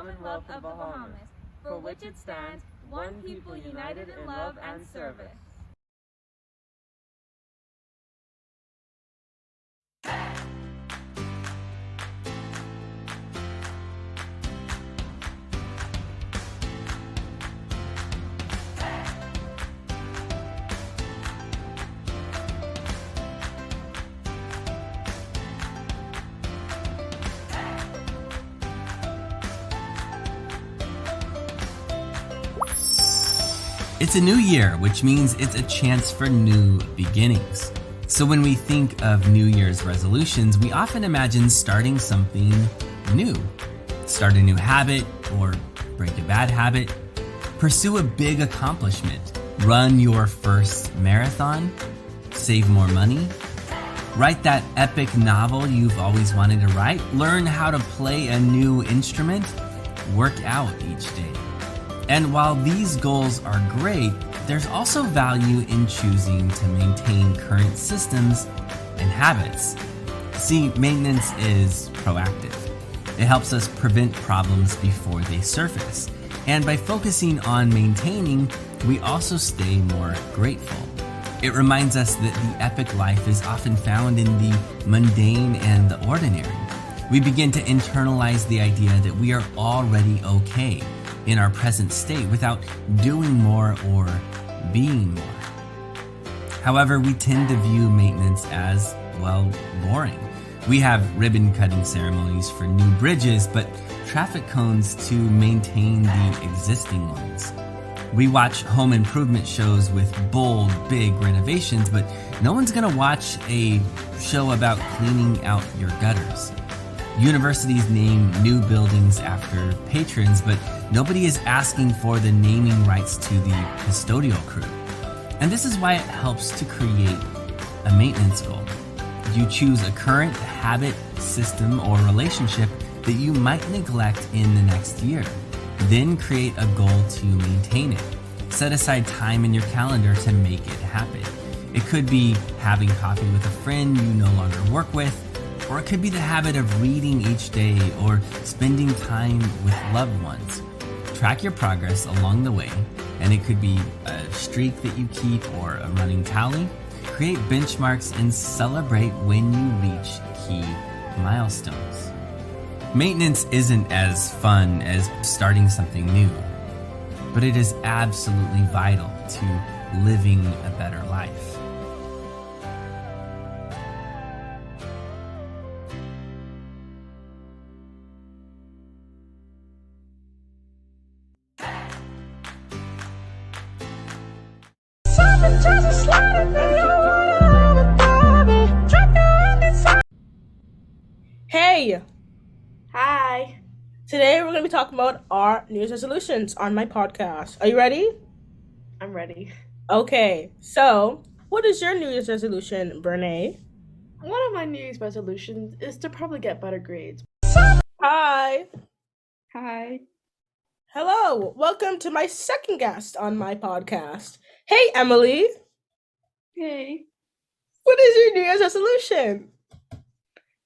Commonwealth of the Bahamas, for which it stands, one people united in love and service. It's a new year, which means it's a chance for new beginnings. So when we think of New Year's resolutions, we often imagine starting something new. Start a new habit or break a bad habit. Pursue a big accomplishment. Run your first marathon. Save more money. Write that epic novel you've always wanted to write. Learn how to play a new instrument. Work out each day. And while these goals are great, there's also value in choosing to maintain current systems and habits. See, maintenance is proactive. It helps us prevent problems before they surface. And by focusing on maintaining, we also stay more grateful. It reminds us that the epic life is often found in the mundane and the ordinary. We begin to internalize the idea that we are already okay in our present state without doing more or being more. However, we tend to view maintenance as, well, boring. We have ribbon cutting ceremonies for new bridges, but traffic cones to maintain the existing ones. We watch home improvement shows with bold, big renovations, but no one's gonna watch a show about cleaning out your gutters. Universities name new buildings after patrons, but nobody is asking for the naming rights to the custodial crew. And this is why it helps to create a maintenance goal. You choose a current habit, system, or relationship that you might neglect in the next year. Then create a goal to maintain it. Set aside time in your calendar to make it happen. It could be having coffee with a friend you no longer work with, or it could be the habit of reading each day or spending time with loved ones. Track your progress along the way, and it could be a streak that you keep or a running tally. Create benchmarks and celebrate when you reach key milestones. Maintenance isn't as fun as starting something new, but it is absolutely vital to living a better life. Hey! Hi. Today we're going to be talking about our New Year's resolutions on my podcast. Are you ready? I'm ready. Okay, so what is your New Year's resolution, Brene? One of my New Year's resolutions is to probably get better grades. Hi! Hi. Hello! Welcome to my second guest on my podcast. Hey, Emily! Hey. What is your New Year's resolution?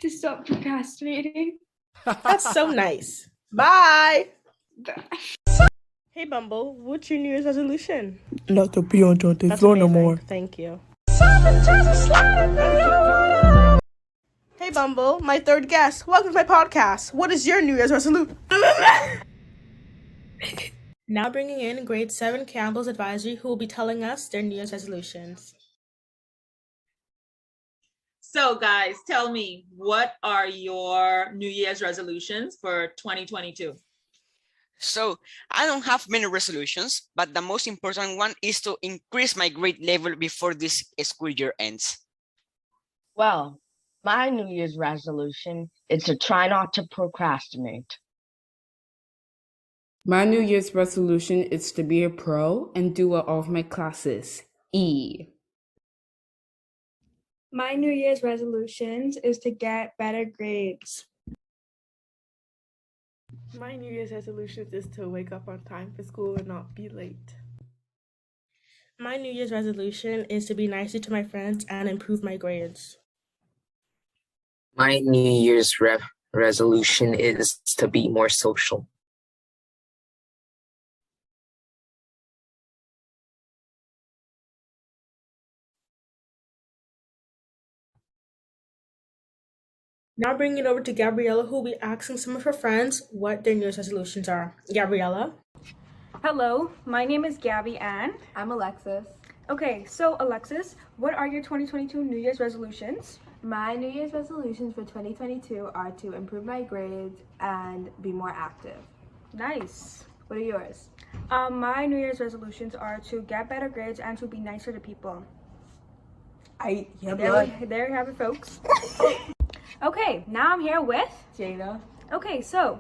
To stop procrastinating. That's so nice. Bye! Hey, Bumble, what's your New Year's resolution? Not to be on the That's floor no amazing. more. Thank you. Hey, Bumble, my third guest. Welcome to my podcast. What is your New Year's resolution? Now bringing in grade 7 Campbell's advisory, who will be telling us their New Year's resolutions. So guys, tell me, what are your New Year's resolutions for 2022? So I don't have many resolutions, but the most important one is to increase my grade level before this school year ends. Well, my New Year's resolution is to try not to procrastinate. My New Year's resolution is to be a pro and do well all of my classes. E. My New Year's resolutions is to get better grades. My New Year's resolution is to wake up on time for school and not be late. My New Year's resolution is to be nicer to my friends and improve my grades. My New Year's resolution is to be more social. Now bringing it over to Gabriella, who will be asking some of her friends what their New Year's resolutions are. Gabriella? Hello, my name is Gabby Ann. I'm Alexis. Okay, so Alexis, what are your 2022 New Year's resolutions? My New Year's resolutions for 2022 are to improve my grades and be more active. Nice. What are yours? My New Year's resolutions are to get better grades and to be nicer to people. There you have it, folks. Okay, now I'm here with Jada. Okay, so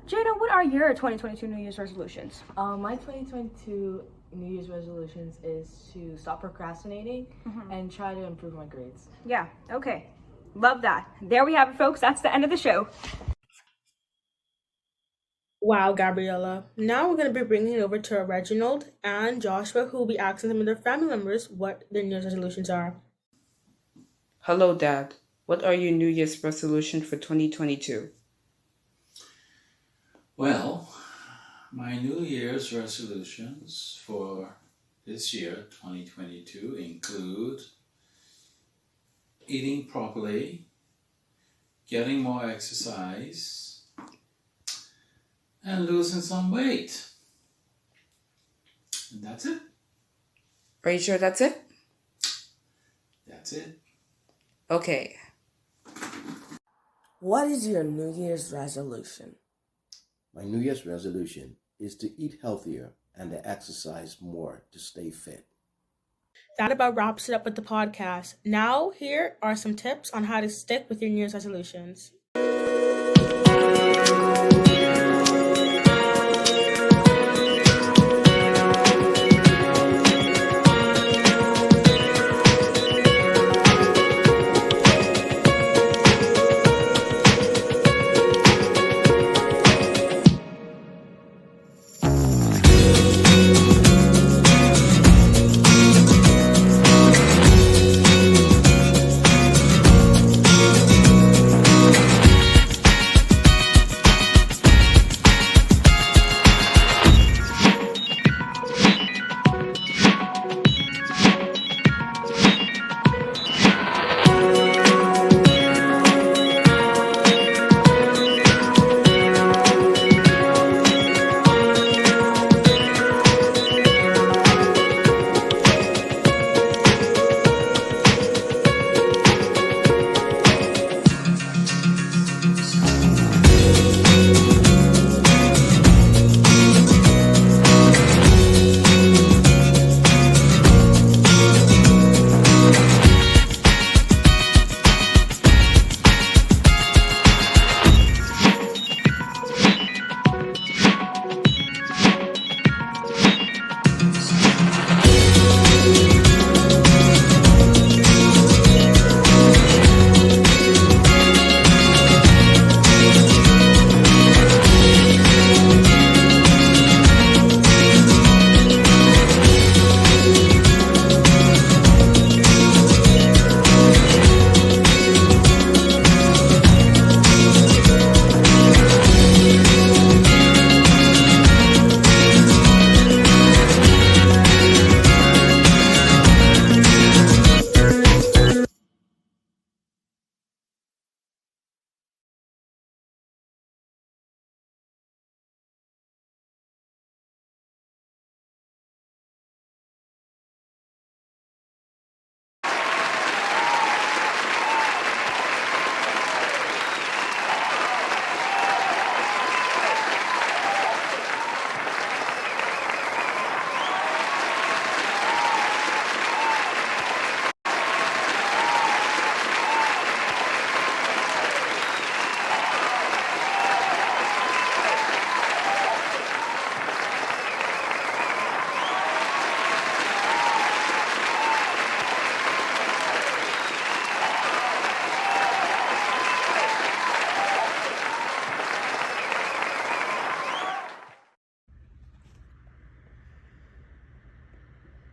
Jada, what are your 2022 New Year's resolutions? My 2022 New Year's resolutions is to stop procrastinating and try to improve my grades. Yeah, okay. Love that. There we have it, folks. That's the end of the show. Wow, Gabriella. Now we're going to be bringing it over to Reginald and Joshua, who will be asking some of their family members what their New Year's resolutions are. Hello, Dad. What are your New Year's resolution for 2022? Well, my New Year's resolutions for this year, 2022, include eating properly, getting more exercise, and losing some weight. And that's it. Are you sure that's it? That's it. Okay. What is your New Year's resolution? My New Year's resolution is to eat healthier and to exercise more to stay fit. That about wraps it up with the podcast. Now, here are some tips on how to stick with your New Year's resolutions.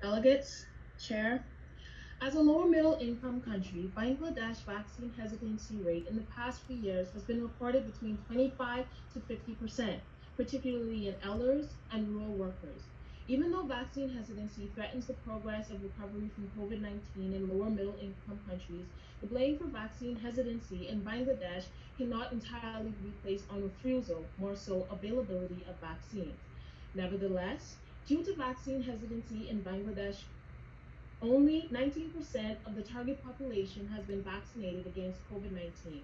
Delegates, Chair, as a lower middle income country, Bangladesh vaccine hesitancy rate in the past few years has been reported between 25 to 50%, particularly in elders and rural workers. Even though vaccine hesitancy threatens the progress of recovery from COVID-19 in lower middle income countries, the blame for vaccine hesitancy in Bangladesh cannot entirely be placed on refusal, more so availability of vaccines. Nevertheless, due to vaccine hesitancy in Bangladesh, only 19% of the target population has been vaccinated against COVID-19.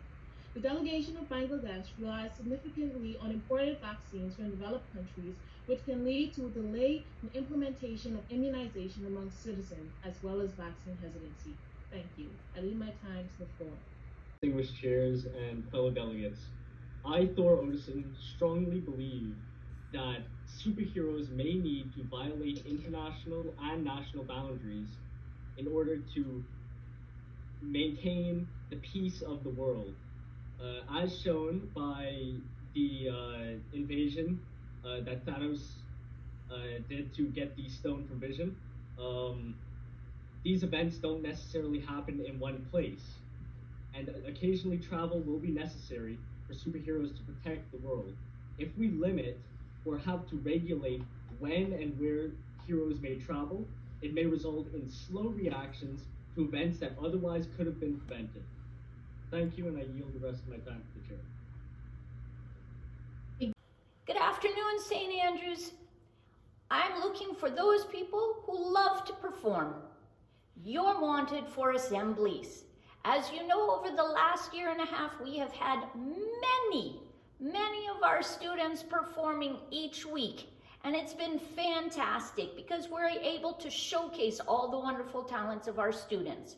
The delegation of Bangladesh relies significantly on imported vaccines from developed countries, which can lead to a delay in implementation of immunization among citizens, as well as vaccine hesitancy. Thank you. I leave my time to the floor. Distinguished chairs and fellow delegates, I, Thor Odison, strongly believe that superheroes may need to violate international and national boundaries in order to maintain the peace of the world. As shown by the invasion that Thanos did to get the stone from Vision, these events don't necessarily happen in one place, and occasionally travel will be necessary for superheroes to protect the world. If we limit or have to regulate when and where heroes may travel, it may result in slow reactions to events that otherwise could have been prevented. Thank you, and I yield the rest of my time to the chair. Good afternoon, St. Andrews. I'm looking for those people who love to perform. You're wanted for assemblies. As you know, over the last year and a half, we have had many of our students performing each week. And it's been fantastic because we're able to showcase all the wonderful talents of our students.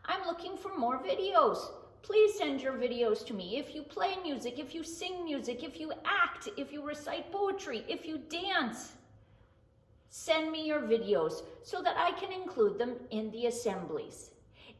I'm looking for more videos. Please send your videos to me. If you play music, if you sing music, if you act, if you recite poetry, if you dance, send me your videos so that I can include them in the assemblies.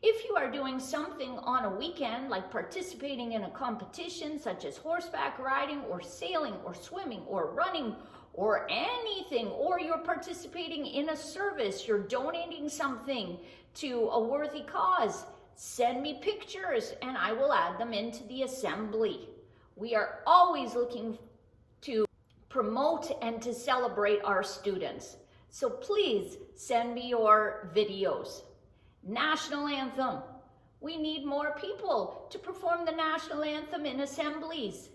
If you are doing something on a weekend, like participating in a competition such as horseback riding or sailing or swimming or running or anything, or you're participating in a service, you're donating something to a worthy cause, send me pictures and I will add them into the assembly. We are always looking to promote and to celebrate our students. So please send me your videos. National anthem. We need more people to perform the national anthem in assemblies.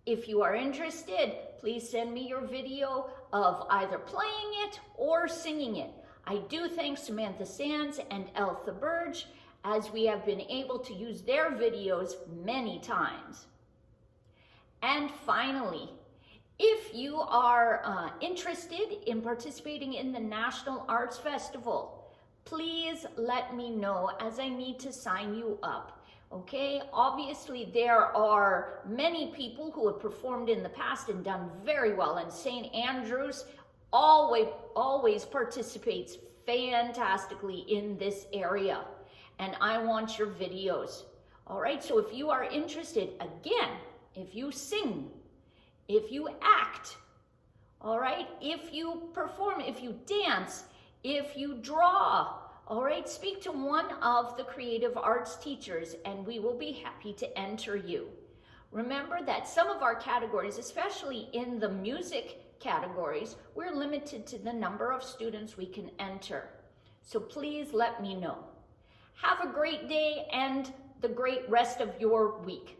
If you are interested, please send me your video of either playing it or singing it. I do thank Samantha Sands and Eltha Burge, as we have been able to use their videos many times. And finally, if you are interested in participating in the National Arts Festival, please let me know, as I need to sign you up. Okay, obviously there are many people who have performed in the past and done very well, and St. Andrews always participates fantastically in this area, and I want your videos. All right, so if you are interested, again, if you sing, if you act, all right, if you perform, if you dance, if you draw, all right, speak to one of the creative arts teachers and we will be happy to enter you. Remember that some of our categories, especially in the music categories, we're limited to the number of students we can enter. So please let me know. Have a great day and the great rest of your week.